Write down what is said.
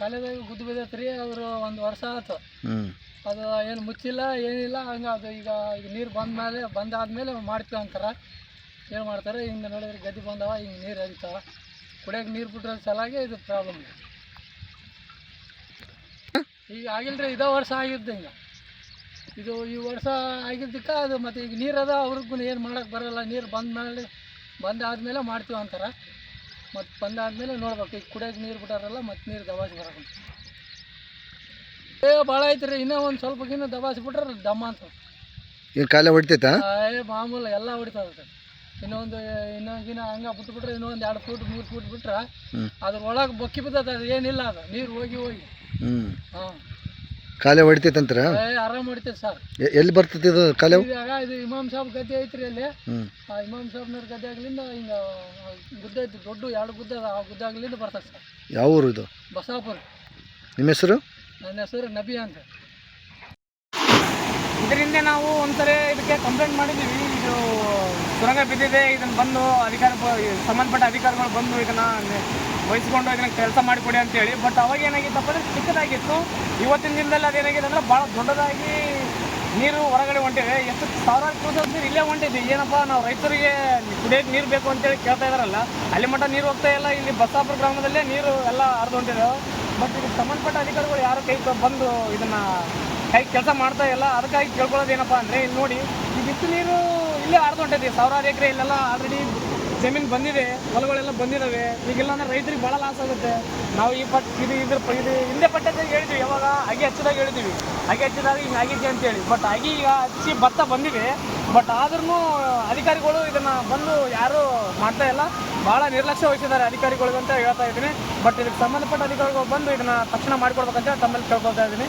ಕಾಲೇಜಾಗ ಗುದ್ದು ಬಿದ್ದೈತ್ರಿ. ಅವರು ಒಂದು ವರ್ಷ ಆಯ್ತು. ಅದು ಏನು ಮುಚ್ಚಿಲ್ಲ ಏನಿಲ್ಲ. ಹಂಗೆ ಅದು ಈಗ ನೀರು ಬಂದಾದ್ಮೇಲೆ ಮಾಡ್ತೀವಿ ಅಂತಾರೆ. ಏನು ಮಾಡ್ತಾರೆ, ಹಿಂಗೆ ನೋಡಿದ್ರೆ ಗದ್ದೆ ಬಂದವ, ಹಿಂಗೆ ನೀರು ಹರಿತಾವ. ಕುಡಿಯೋಕೆ ನೀರು ಬಿಟ್ಟರೆ ಸಲಾಗಿ ಇದು ಪ್ರಾಬ್ಲಮ್. ಈಗ ಆಗಿಲ್ರಿ, ಇದೇ ವರ್ಷ ಆಗಿದ್ದು. ಹಿಂಗೆ ಇದು ಈ ವರ್ಷ ಆಗಿದ್ದಕ್ಕೆ ಅದು ಮತ್ತು ಈಗ ನೀರು ಅದ, ಅವ್ರಿಗೂ ಏನು ಮಾಡೋಕ್ಕೆ ಬರೋಲ್ಲ. ನೀರು ಬಂದಾದ್ಮೇಲೆ ಮಾಡ್ತೀವಿ ಅಂತಾರೆ. ಮತ್ತು ಬಂದಾದ್ಮೇಲೆ ನೋಡ್ಬೇಕು. ಈಗ ಕುಡಿಯೋಕೆ ನೀರು ಬಿಟ್ಟಾರಲ್ಲ, ಮತ್ತು ನೀರು ದಬಾಸಿ ಬರೋದು ಭಾಳ ಐತೆ ರೀ. ಇನ್ನೂ ಒಂದು ಸ್ವಲ್ಪಕ್ಕಿನ್ನೂ ದಬಾಸಿ ಬಿಟ್ರೆ ದಮ್ಮ ಅಂತ ಈಗ ಕಾಲೇ ಹೊಡಿತೈತಾ? ಮಾಮೂಲು ಎಲ್ಲ ಹೊಡಿತದೆ. ಇನ್ನೊಂದು ಹಂಗೆ ಬಿಟ್ಬಿಟ್ರೆ ಇನ್ನೊಂದು 2 ಫೂಟ್ 3 ಫೂಟ್ ಬಿಟ್ರೆ ಅದ್ರ ಒಳಗೆ ಬೊಕ್ಕಿ ಬಿದ್ದದ. ಅದು ಏನಿಲ್ಲ, ಅದು ನೀರು ಹೋಗಿ ಹಾಂ ಕಾಲೇ ಹೊಡಿತೈತಂತರ? ಆರಾಮ್ ಹೊಡಿತೈತೆ ಸರ್. ಎಲ್ಲಿ ಬರ್ತೈತಿ ಇದು ಕಾಲೇ? ಇದು ಇಮಾಮ್ ಸಾಬ್ ಗದ್ದೆ ಐತ್ರಿ ಅಲ್ಲಿ. ಆ ಇಮಾಮ್ ಸಾಬ್ನವ್ರ ಗದ್ದೆ ಆಗ್ಲಿಂದ ಹಿಂಗೆ ಗುದ್ದ ಐತಿ, ದೊಡ್ಡ 2 ಗುದ್ದ ಅದ. ಆ ಗುದ್ದ ಆಗ್ಲಿಂದ ಬರ್ತದೆ ಸರ್. ಯಾವ ಊರು ಇದು? ಬಸಾಪುರ. ನಿಮ್ಮ ಹೆಸರು? ನನ್ನ ಹೆಸರು ನಬಿ ಅಂತ. ಇದರಿಂದ ನಾವು ಒಂದ್ಸರಿ ಇದಕ್ಕೆ ಕಂಪ್ಲೇಂಟ್ ಮಾಡಿದ್ದೀವಿ. ಇದು ಸುರಂಗ ಬಿದ್ದಿದೆ, ಇದನ್ನು ಬಂದು ಸಂಬಂಧಪಟ್ಟ ಅಧಿಕಾರಿಗಳು ಬಂದು ಇದನ್ನು ವಹಿಸ್ಕೊಂಡು ಇದನ್ನು ಕೆಲಸ ಮಾಡಿಕೊಡಿ ಅಂತೇಳಿ. ಬಟ್ ಅವಾಗ ಏನಾಗಿತ್ತಪ್ಪ ಅಂದರೆ ಚಿಕ್ಕದಾಗಿತ್ತು. ಇವತ್ತಿನ ದಿನದಲ್ಲಿ ಅದೇನಾಗಿದೆ ಅಂದರೆ ಭಾಳ ದೊಡ್ಡದಾಗಿ ನೀರು ಹೊರಗಡೆ ಹೊಂಟಿದೆ. ಎಷ್ಟು ಸಾವಿರಾರು ಕ್ಯೂಸೆಕ್ ನೀರು ಇಲ್ಲೇ ಹೊಂಟಿದೆ. ಏನಪ್ಪ, ನಾವು ರೈತರಿಗೆ ಕುಡಿಯೋಕೆ ನೀರು ಬೇಕು ಅಂತೇಳಿ ಕೇಳ್ತಾ ಇದ್ದಾರಲ್ಲ, ಅಲ್ಲಿ ಮಟ್ಟ ನೀರು ಹೋಗ್ತಾ ಇಲ್ಲ. ಇಲ್ಲಿ ಬಸಾಪುರ ಗ್ರಾಮದಲ್ಲೇ ನೀರು ಎಲ್ಲ ಹರಿದು ಹೊಂಟಿದೆ. ಬಟ್ ಇದಕ್ಕೆ ಸಂಬಂಧಪಟ್ಟ ಅಧಿಕಾರಿಗಳು ಯಾರು ಬಂದು ಇದನ್ನು ಕೆಲಸ ಮಾಡ್ತಾ ಇಲ್ಲ. ಅದಕ್ಕಾಗಿ ಕೇಳ್ಕೊಳ್ಳೋದೇನಪ್ಪ ಅಂದರೆ, ಇಲ್ಲಿ ನೋಡಿ, ಈ ಬಿತ್ತು ನೀರು ಇಲ್ಲೇ ಹರಿದು ಹೊಂಟಿದೆ. ಸಾವಿರಾರು ಎಕರೆ ಇಲ್ಲೆಲ್ಲ ಆಲ್ರೆಡಿ ಜಮೀನು ಬಂದಿದೆ, ಹೊಲಗಳೆಲ್ಲ ಬಂದಿದ್ದಾವೆ. ಈಗಿಲ್ಲ ಅಂದರೆ ರೈತರಿಗೆ ಭಾಳ ಲಾಸ್ ಆಗುತ್ತೆ. ನಾವು ಇದು ಹಿಂದೆ ಪಟ್ಟದಾಗ ಹೇಳಿದ್ವಿ, ಯಾವಾಗ ಅಗಿ ಹಚ್ಚಿದಾಗ ಹೇಳಿದ್ವಿ, ಅಗಿ ಹಚ್ಚಿದಾಗ ಹಿಂಗೆ ಆಗಿದ್ದೆ ಅಂತೇಳಿ. ಬಟ್ ಅಗಿ ಈಗ ಹಚ್ಚಿ ಭತ್ತ ಬಂದಿದೆ. ಬಟ್ ಆದ್ರೂ ಅಧಿಕಾರಿಗಳು ಇದನ್ನು ಬಂದು ಯಾರೂ ಮಾಡ್ತಾ ಇಲ್ಲ. ಭಾಳ ನಿರ್ಲಕ್ಷ್ಯ ವಹಿಸಿದ್ದಾರೆ ಅಧಿಕಾರಿಗಳಿಗೆ ಅಂತ ಹೇಳ್ತಾ ಇದ್ದೀನಿ. ಬಟ್ ಇದಕ್ಕೆ ಸಂಬಂಧಪಟ್ಟ ಅಧಿಕಾರಿಗಳು ಬಂದು ಇದನ್ನು ತಕ್ಷಣ ಮಾಡಿಕೊಡ್ಬೇಕಂತ ತಮ್ಮಲ್ಲಿ ಕೇಳ್ಕೊಳ್ತಾ ಇದ್ದೀನಿ.